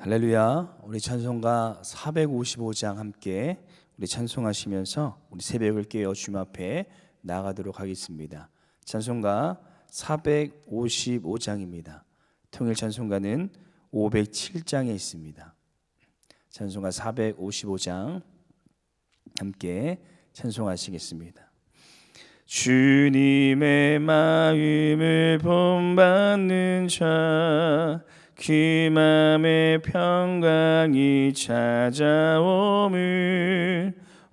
할렐루야. 우리 찬송가 455장 함께 우리 찬송하시면서 우리 새벽을 깨어 주님 앞에 나가도록 하겠습니다. 찬송가 455장입니다. 통일 찬송가는 507장에 있습니다. 찬송가 455장 함께 찬송하시겠습니다. 주님의 마음을 본받는 자, 그 맘에 평강이 찾아옴을,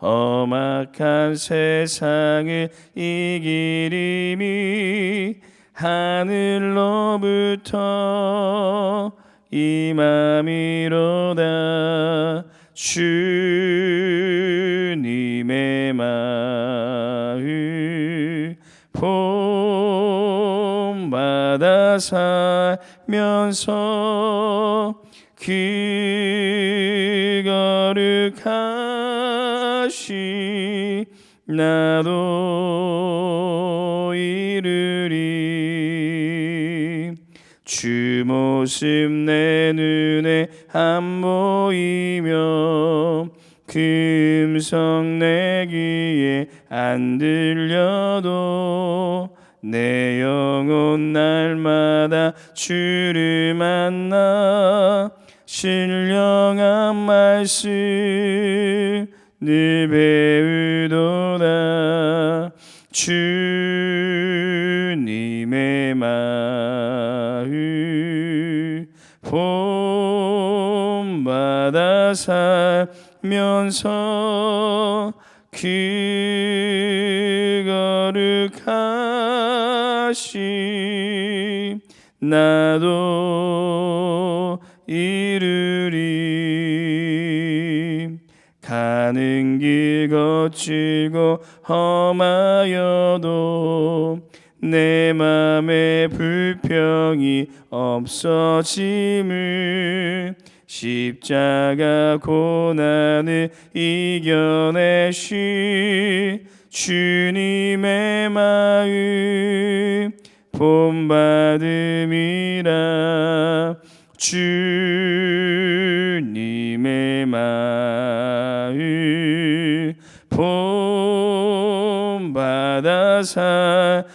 험악한 세상을 이기리니 하늘로부터 임함이로다. 주님의 마음 본받아 살면서 그 거룩하시 나도 이르리. 주 모습 내 눈에 안 보이며 그 음성 내 귀에 안 들려도 내 영혼 날마다 주를 만나 신령한 말씀 늘 배우도다. 주님의 마음 본받아 살면서 그 거룩하시 나도 이르리. 가는 길 거칠고 험하여도 내 맘에 불평이 없어짐을, 십자가 고난을 이겨내시 주님의 마음 본받음이라. 주님의 마음 본받아 살면서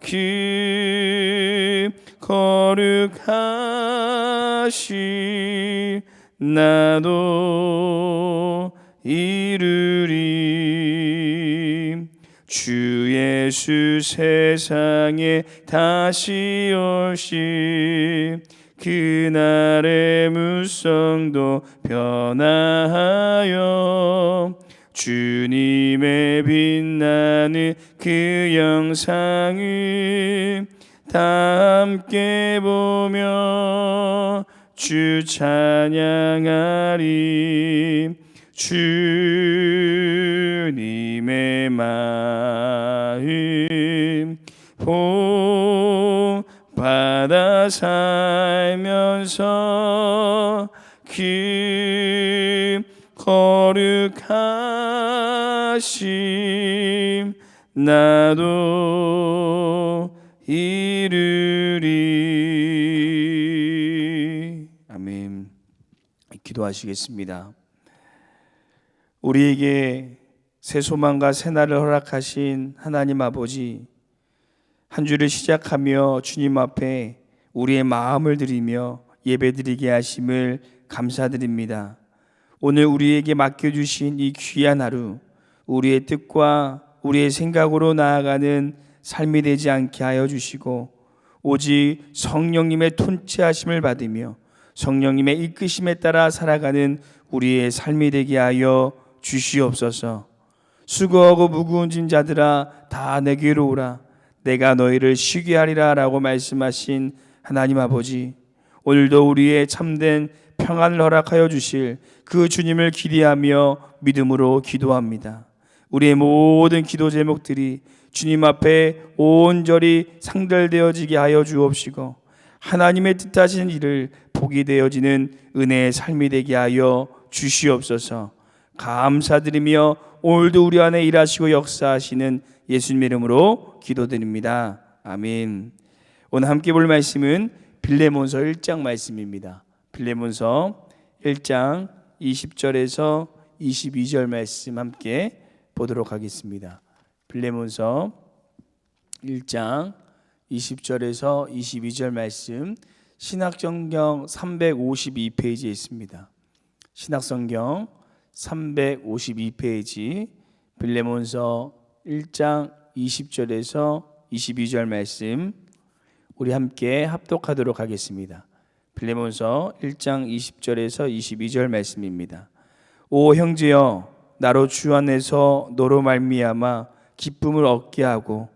그 거룩하시 나도 이르리. 주 예수 세상에 다시 오시 그날의 무성도 변화하여 주님의 빛나는 그 영상을 다 함께 보며 주 찬양하리. 주님의 마음 본받아 살면서 그 거룩하심 나도 이르리. 아멘. 기도하시겠습니다. 우리에게 새 소망과 새 날을 허락하신 하나님 아버지, 한 주를 시작하며 주님 앞에 우리의 마음을 드리며 예배드리게 하심을 감사드립니다. 오늘 우리에게 맡겨주신 이 귀한 하루, 우리의 뜻과 우리의 생각으로 나아가는 삶이 되지 않게 하여 주시고 오직 성령님의 통치하심을 받으며 성령님의 이끄심에 따라 살아가는 우리의 삶이 되게 하여 주시옵소서. 수고하고 무거운 짐 자들아 다 내게로 오라, 내가 너희를 쉬게 하리라 라고 말씀하신 하나님 아버지, 오늘도 우리의 참된 평안을 허락하여 주실 그 주님을 기대하며 믿음으로 기도합니다. 우리의 모든 기도 제목들이 주님 앞에 온전히 상달되어지게 하여 주옵시고 하나님의 뜻하신 일을 보게 되어지는 은혜의 삶이 되게 하여 주시옵소서. 감사드리며 오늘도 우리 안에 일하시고 역사하시는 예수님의 이름으로 기도드립니다. 아멘. 오늘 함께 볼 말씀은 빌레몬서 1장 말씀입니다. 빌레몬서 1장 20절에서 22절 말씀 함께 보도록 하겠습니다. 빌레몬서 1장 20절에서 22절 말씀, 신약성경 352페이지에 있습니다. 신약성경 352페이지 빌레몬서 1장 20절에서 22절 말씀, 우리 함께 합독하도록 하겠습니다. 빌레몬서 1장 20절에서 22절 말씀입니다. 오 형제여, 나로 주 안에서 너로 말미암아 기쁨을 얻게 하고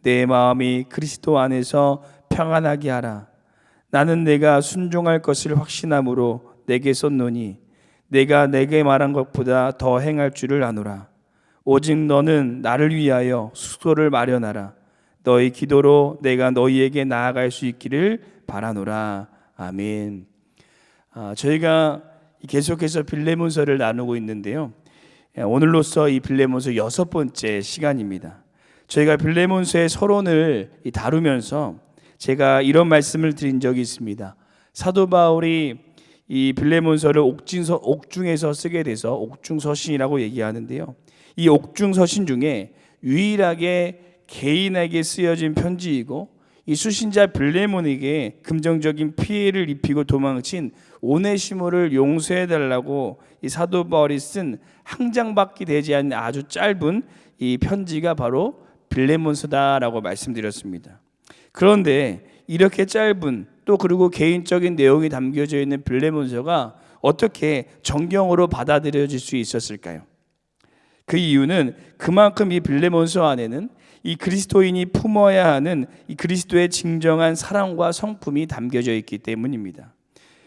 내 마음이 그리스도 안에서 평안하게 하라. 나는 내가 순종할 것을 확신함으로 내게 썼노니 내가 내게 말한 것보다 더 행할 줄을 아노라. 오직 너는 나를 위하여 숙소를 마련하라. 너희 기도로 내가 너희에게 나아갈 수 있기를 바라노라. 아멘. 저희가 계속해서 빌레몬서를 나누고 있는데요, 오늘로써 이 빌레몬서 6번째 시간입니다. 저희가 빌레몬서의 서론을 다루면서 제가 이런 말씀을 드린 적이 있습니다. 사도 바울이 이 빌레몬서를 옥중에서 쓰게 돼서 옥중서신이라고 얘기하는데요, 이 옥중서신 중에 유일하게 개인에게 쓰여진 편지이고 이 수신자 빌레몬에게 금전적인 피해를 입히고 도망친 오네시모를 용서해달라고 이 사도 바울이 쓴 한 장밖에 되지 않는 아주 짧은 이 편지가 바로 빌레몬서다라고 말씀드렸습니다. 그런데 이렇게 짧은, 또 그리고 개인적인 내용이 담겨져 있는 빌레몬서가 어떻게 정경으로 받아들여질 수 있었을까요? 그 이유는 그만큼 이 빌레몬서 안에는 이 그리스도인이 품어야 하는 이 그리스도의 진정한 사랑과 성품이 담겨져 있기 때문입니다.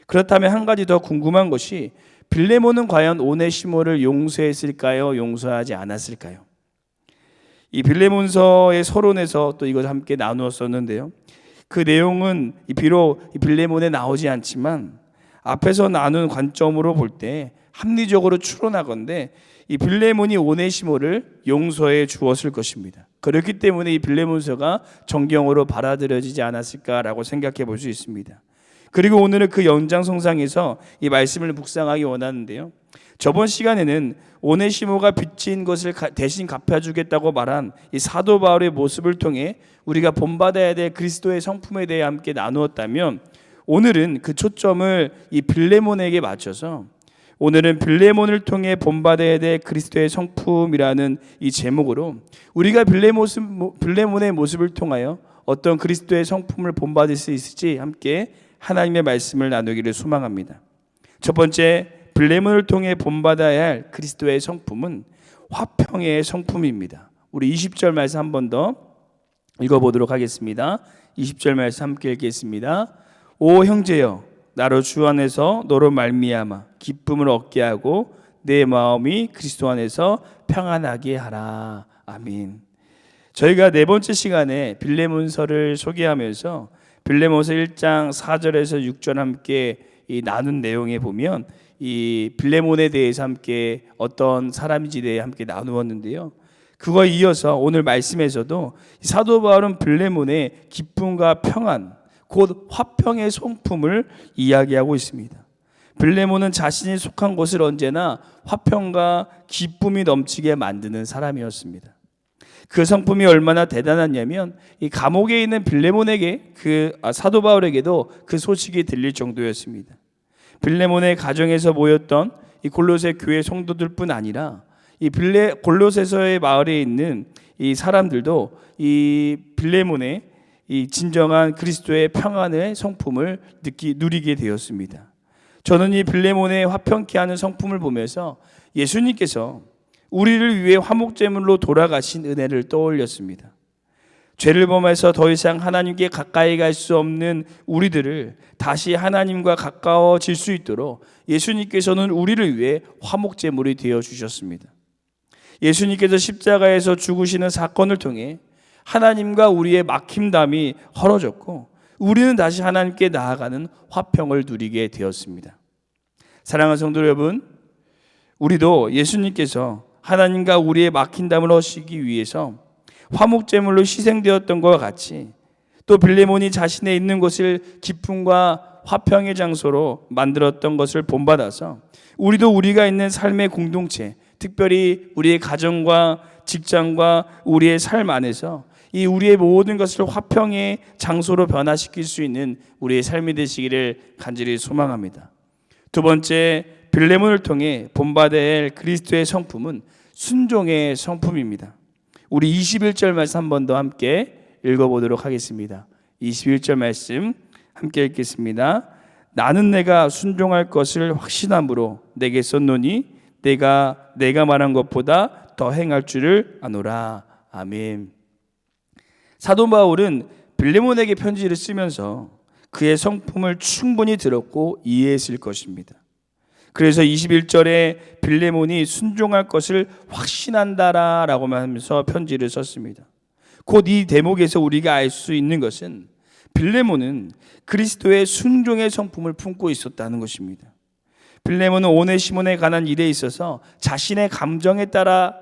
그렇다면 한 가지 더 궁금한 것이, 빌레몬은 과연 오네시모를 용서했을까요? 용서하지 않았을까요? 이 빌레몬서의 서론에서 또 이것을 함께 나누었었는데요, 그 내용은 비록 빌레몬에 나오지 않지만 앞에서 나눈 관점으로 볼 때 합리적으로 추론하건대 이 빌레몬이 오네시모를 용서해 주었을 것입니다. 그렇기 때문에 이 빌레몬서가 정경으로 받아들여지지 않았을까라고 생각해 볼 수 있습니다. 그리고 오늘은 그 연장선상에서 이 말씀을 묵상하기 원하는데요, 저번 시간에는 오네시모가 빚진 것을 대신 갚아주겠다고 말한 이 사도 바울의 모습을 통해 우리가 본받아야 될 그리스도의 성품에 대해 함께 나누었다면, 오늘은 그 초점을 이 빌레몬에게 맞춰서 오늘은 빌레몬을 통해 본받아야 될 그리스도의 성품이라는 이 제목으로 우리가 빌레몬의 모습을 통하여 어떤 그리스도의 성품을 본받을 수 있을지 함께 하나님의 말씀을 나누기를 소망합니다. 첫 번째, 빌레몬을 통해 본받아야 할 그리스도의 성품은 화평의 성품입니다. 우리 20절 말씀 한 번 더 읽어보도록 하겠습니다. 20절 말씀 함께 읽겠습니다. 오 형제여, 나로 주 안에서 너로 말미암아 기쁨을 얻게 하고 내 마음이 그리스도 안에서 평안하게 하라. 아멘. 저희가 네 번째 시간에 빌레몬서를 소개하면서 빌레몬서 1장 4절에서 6절 함께 나눈 내용에 보면 이 빌레몬에 대해서 함께 어떤 사람인지에 대해 함께 나누었는데요, 그거에 이어서 오늘 말씀에서도 사도 바울은 빌레몬의 기쁨과 평안, 곧 화평의 성품을 이야기하고 있습니다. 빌레몬은 자신이 속한 곳을 언제나 화평과 기쁨이 넘치게 만드는 사람이었습니다. 그 성품이 얼마나 대단하냐면 이 감옥에 있는 빌레몬에게 사도 바울에게도 그 소식이 들릴 정도였습니다. 빌레몬의 가정에서 모였던 이 골로새 교회 성도들뿐 아니라 이 골로새서의 마을에 있는 이 사람들도 이 빌레몬의 이 진정한 그리스도의 평안의 성품을 누리게 되었습니다. 저는 이 빌레몬의 화평케 하는 성품을 보면서 예수님께서 우리를 위해 화목제물로 돌아가신 은혜를 떠올렸습니다. 죄를 범해서 더 이상 하나님께 가까이 갈 수 없는 우리들을 다시 하나님과 가까워질 수 있도록 예수님께서는 우리를 위해 화목제물이 되어 주셨습니다. 예수님께서 십자가에서 죽으시는 사건을 통해 하나님과 우리의 막힘담이 헐어졌고 우리는 다시 하나님께 나아가는 화평을 누리게 되었습니다. 사랑하는 성도 여러분, 우리도 예수님께서 하나님과 우리의 막힌담을 허시기 위해서 화목제물로 희생되었던 것과 같이 또 빌레몬이 자신의 있는 곳을 기쁨과 화평의 장소로 만들었던 것을 본받아서 우리도 우리가 있는 삶의 공동체, 특별히 우리의 가정과 직장과 우리의 삶 안에서 이 우리의 모든 것을 화평의 장소로 변화시킬 수 있는 우리의 삶이 되시기를 간절히 소망합니다. 두 번째, 빌레몬을 통해 본받아야 할 그리스도의 성품은 순종의 성품입니다. 우리 21절 말씀 한 번 더 함께 읽어보도록 하겠습니다. 21절 말씀 함께 읽겠습니다. 나는 내가 순종할 것을 확신함으로 내게 썼노니 내가 말한 것보다 더 행할 줄을 아노라. 아멘. 사도 바울은 빌레몬에게 편지를 쓰면서 그의 성품을 충분히 들었고 이해했을 것입니다. 그래서 21절에 빌레몬이 순종할 것을 확신한다라고 하면서 편지를 썼습니다. 곧 이 대목에서 우리가 알 수 있는 것은 빌레몬은 그리스도의 순종의 성품을 품고 있었다는 것입니다. 빌레몬은 오네시몬에 관한 일에 있어서 자신의 감정에 따라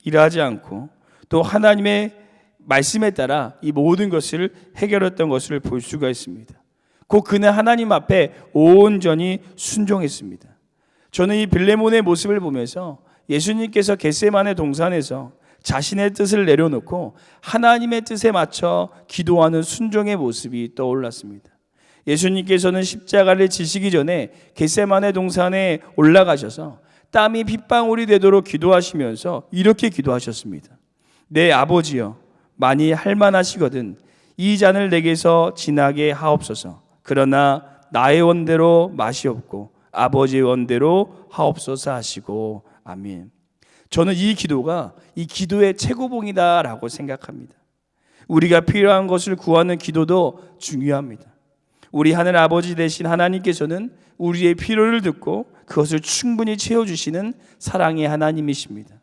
일하지 않고 또 하나님의 말씀에 따라 이 모든 것을 해결했던 것을 볼 수가 있습니다. 곧 그는 하나님 앞에 온전히 순종했습니다. 저는 이 빌레몬의 모습을 보면서 예수님께서 겟세마네 동산에서 자신의 뜻을 내려놓고 하나님의 뜻에 맞춰 기도하는 순종의 모습이 떠올랐습니다. 예수님께서는 십자가를 지시기 전에 겟세마네 동산에 올라가셔서 땀이 핏방울이 되도록 기도하시면서 이렇게 기도하셨습니다. 내 아버지여, 많이 할만하시거든 이 잔을 내게서 지나게 하옵소서. 그러나 나의 원대로 마시옵고 아버지의 원대로 하옵소서 하시고. 아멘. 저는 이 기도가 이 기도의 최고봉이다라고 생각합니다. 우리가 필요한 것을 구하는 기도도 중요합니다. 우리 하늘 아버지 되신 하나님께서는 우리의 필요를 듣고 그것을 충분히 채워주시는 사랑의 하나님이십니다.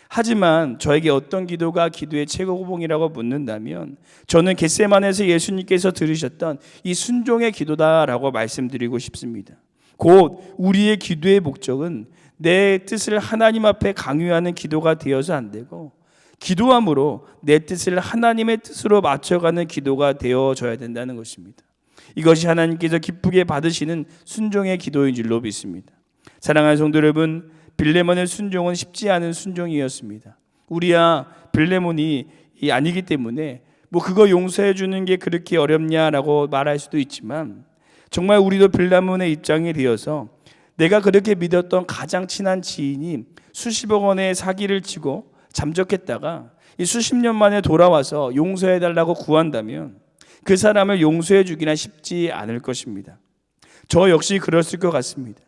하지만 저에게 어떤 기도가 기도의 최고봉이라고 묻는다면 저는 겟세마네에서 예수님께서 들으셨던 이 순종의 기도다라고 말씀드리고 싶습니다. 곧 우리의 기도의 목적은 내 뜻을 하나님 앞에 강요하는 기도가 되어서 안 되고 기도함으로 내 뜻을 하나님의 뜻으로 맞춰가는 기도가 되어져야 된다는 것입니다. 이것이 하나님께서 기쁘게 받으시는 순종의 기도인 줄로 믿습니다. 사랑하는 성도 여러분, 빌레몬의 순종은 쉽지 않은 순종이었습니다. 우리야 빌레몬이 아니기 때문에 그거 용서해 주는 게 그렇게 어렵냐라고 말할 수도 있지만 정말 우리도 빌레몬의 입장이 되어서 내가 그렇게 믿었던 가장 친한 지인이 수십억 원의 사기를 치고 잠적했다가 이 수십 년 만에 돌아와서 용서해 달라고 구한다면 그 사람을 용서해 주기는 쉽지 않을 것입니다. 저 역시 그랬을 것 같습니다.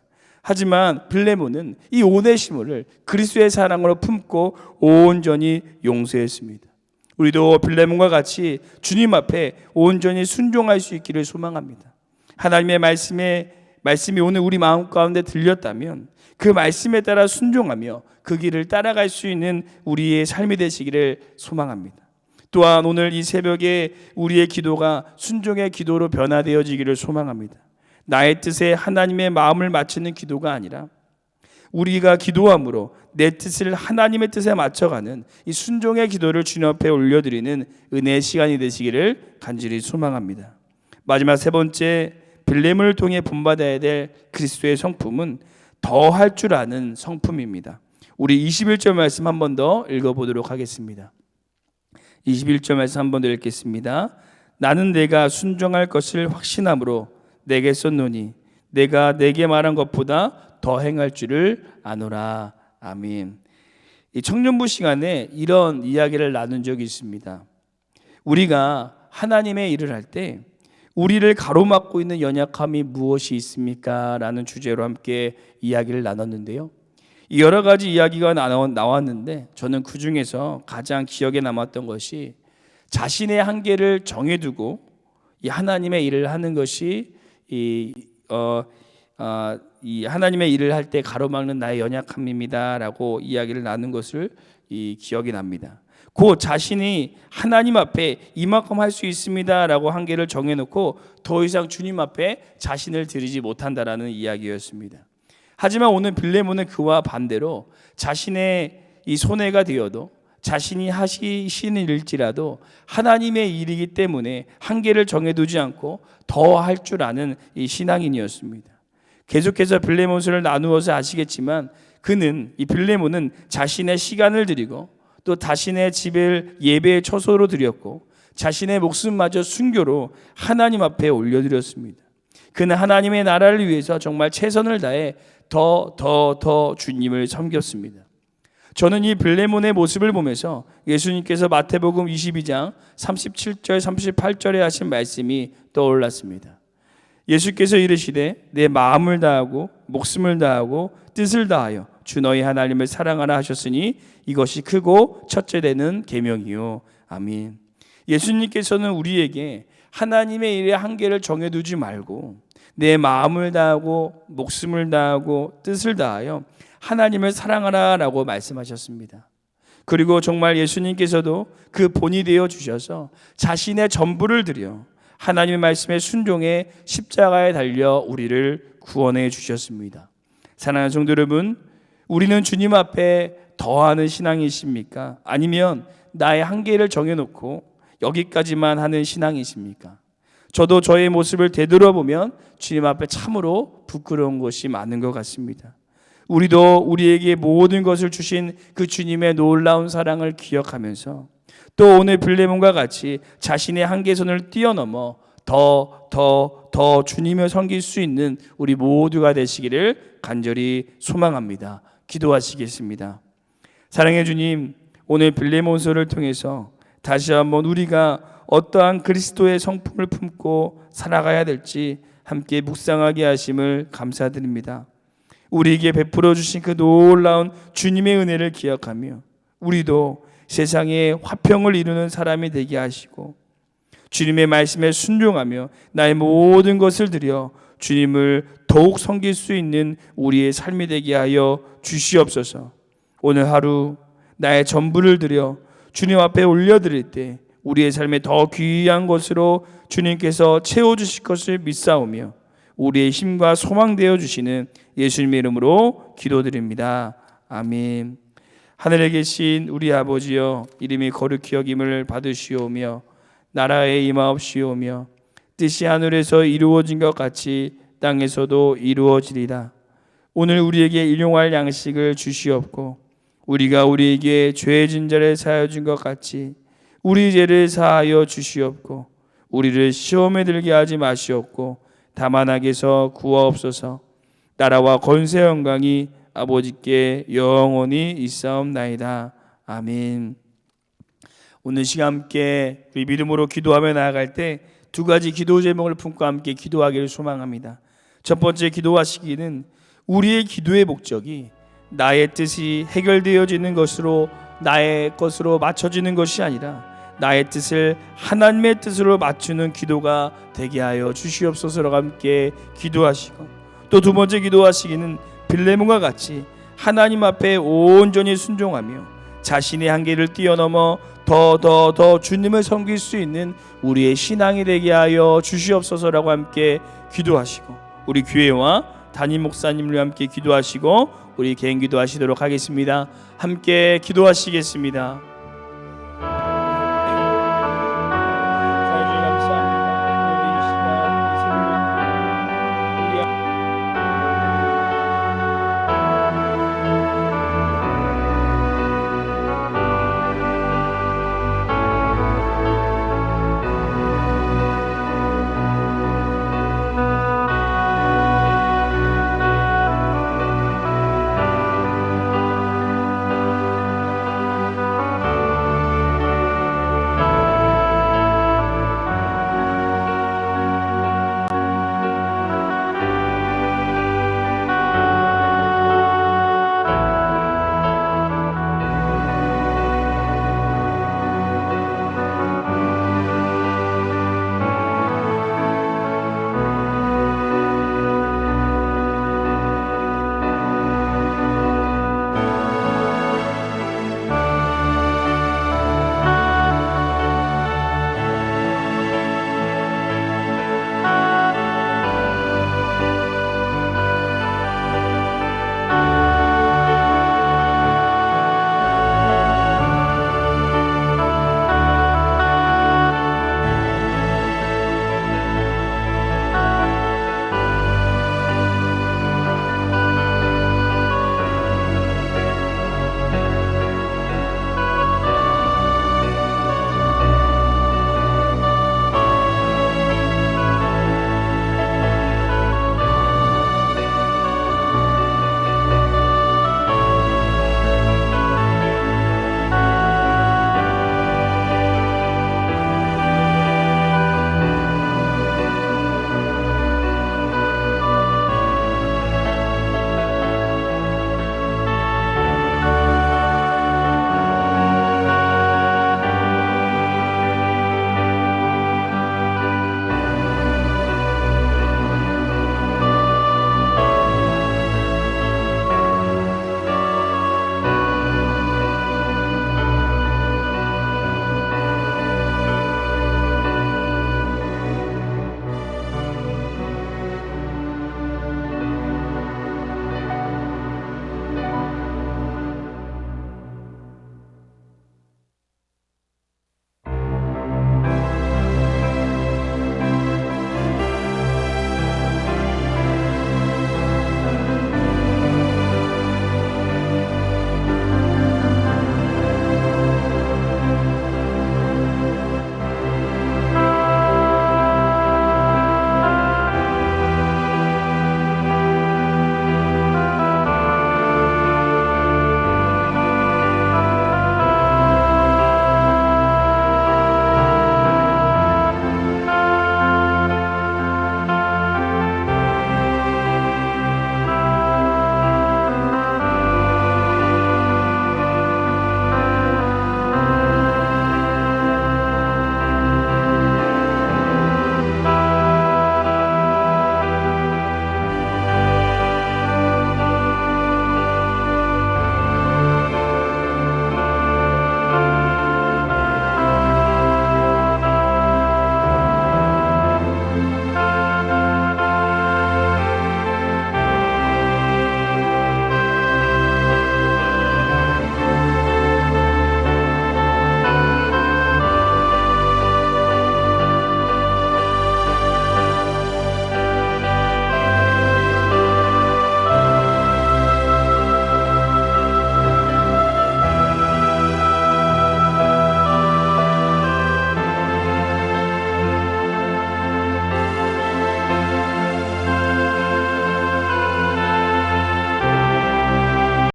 하지만 빌레몬은 이 오네시모를 그리스도의 사랑으로 품고 온전히 용서했습니다. 우리도 빌레몬과 같이 주님 앞에 온전히 순종할 수 있기를 소망합니다. 하나님의 말씀이 오늘 우리 마음 가운데 들렸다면 그 말씀에 따라 순종하며 그 길을 따라갈 수 있는 우리의 삶이 되시기를 소망합니다. 또한 오늘 이 새벽에 우리의 기도가 순종의 기도로 변화되어지기를 소망합니다. 나의 뜻에 하나님의 마음을 맞추는 기도가 아니라 우리가 기도함으로 내 뜻을 하나님의 뜻에 맞춰가는 이 순종의 기도를 주님 앞에 올려드리는 은혜의 시간이 되시기를 간절히 소망합니다. 마지막 세 번째, 빌레몬을 통해 본받아야 될 그리스도의 성품은 더할 줄 아는 성품입니다. 우리 21절 말씀 한 번 더 읽어보도록 하겠습니다. 21절 말씀 한 번 더 읽겠습니다. 나는 내가 순종할 것을 확신함으로 내게 썼노니 내가 내게 말한 것보다 더 행할 줄을 아노라. 아멘. 이 청년부 시간에 이런 이야기를 나눈 적이 있습니다. 우리가 하나님의 일을 할 때 우리를 가로막고 있는 연약함이 무엇이 있습니까? 라는 주제로 함께 이야기를 나눴는데요. 여러 가지 이야기가 나왔는데 저는 그 중에서 가장 기억에 남았던 것이 자신의 한계를 정해두고 이 하나님의 일을 하는 것이 이 하나님의 일을 할 때 가로막는 나의 연약함입니다라고 이야기를 나눈 것을 기억이 납니다. 곧 자신이 하나님 앞에 이만큼 할 수 있습니다라고 한계를 정해놓고 더 이상 주님 앞에 자신을 드리지 못한다라는 이야기였습니다. 하지만 오늘 빌레몬은 그와 반대로 자신의 이 손해가 되어도 자신이 하시는 일일지라도 하나님의 일이기 때문에 한계를 정해두지 않고 더 할 줄 아는 이 신앙인이었습니다. 계속해서 빌레몬서를 나누어서 아시겠지만 이 빌레몬은 자신의 시간을 드리고 또 자신의 집을 예배의 처소로 드렸고 자신의 목숨마저 순교로 하나님 앞에 올려드렸습니다. 그는 하나님의 나라를 위해서 정말 최선을 다해 더 주님을 섬겼습니다. 저는 이 빌레몬의 모습을 보면서 예수님께서 마태복음 22장 37절 38절에 하신 말씀이 떠올랐습니다. 예수께서 이르시되 내 마음을 다하고 목숨을 다하고 뜻을 다하여 주 너희 하나님을 사랑하라 하셨으니 이것이 크고 첫째 되는 계명이요. 아멘. 예수님께서는 우리에게 하나님의 일에 한계를 정해두지 말고 내 마음을 다하고 목숨을 다하고 뜻을 다하여 하나님을 사랑하라 라고 말씀하셨습니다. 그리고 정말 예수님께서도 그 본이 되어 주셔서 자신의 전부를 드려 하나님의 말씀에 순종해 십자가에 달려 우리를 구원해 주셨습니다. 사랑하는 성도 여러분, 우리는 주님 앞에 더하는 신앙이십니까? 아니면 나의 한계를 정해놓고 여기까지만 하는 신앙이십니까? 저도 저의 모습을 되돌아보면 주님 앞에 참으로 부끄러운 것이 많은 것 같습니다. 우리도 우리에게 모든 것을 주신 그 주님의 놀라운 사랑을 기억하면서 또 오늘 빌레몬과 같이 자신의 한계선을 뛰어넘어 더 주님을 섬길 수 있는 우리 모두가 되시기를 간절히 소망합니다. 기도하시겠습니다. 사랑의 주님, 오늘 빌레몬서를 통해서 다시 한번 우리가 어떠한 그리스도의 성품을 품고 살아가야 될지 함께 묵상하게 하심을 감사드립니다. 우리에게 베풀어 주신 그 놀라운 주님의 은혜를 기억하며 우리도 세상에 화평을 이루는 사람이 되게 하시고 주님의 말씀에 순종하며 나의 모든 것을 드려 주님을 더욱 섬길 수 있는 우리의 삶이 되게 하여 주시옵소서. 오늘 하루 나의 전부를 드려 주님 앞에 올려드릴 때 우리의 삶에 더 귀한 것으로 주님께서 채워주실 것을 믿사오며 우리의 힘과 소망 되어 주시는 예수님의 이름으로 기도드립니다. 아멘. 하늘에 계신 우리 아버지여, 이름이 거룩히 여김을 받으시오며 나라에 임하옵시오며 뜻이 하늘에서 이루어진 것 같이 땅에서도 이루어지리라. 오늘 우리에게 일용할 양식을 주시옵고 우리가 우리에게 죄 진 자를 사하여 준 것 같이 우리 죄를 사하여 주시옵고 우리를 시험에 들게 하지 마시옵고 다만 악에서 구하옵소서. 나라와 권세 영광이 아버지께 영원히 있사옵나이다. 아멘. 오늘 시간 함께 우리 믿음으로 기도하며 나아갈 때 두 가지 기도 제목을 품고 함께 기도하기를 소망합니다. 첫 번째 기도하시기는 우리의 기도의 목적이 나의 뜻이 해결되어지는 것으로 나의 것으로 맞춰지는 것이 아니라 나의 뜻을 하나님의 뜻으로 맞추는 기도가 되게 하여 주시옵소서로 함께 기도하시고 또 두 번째 기도하시기는 빌레몬과 같이 하나님 앞에 온전히 순종하며 자신의 한계를 뛰어넘어 더 주님을 섬길 수 있는 우리의 신앙이 되게 하여 주시옵소서라고 함께 기도하시고 우리 교회와 담임 목사님과 함께 기도하시고 우리 개인 기도하시도록 하겠습니다. 함께 기도하시겠습니다.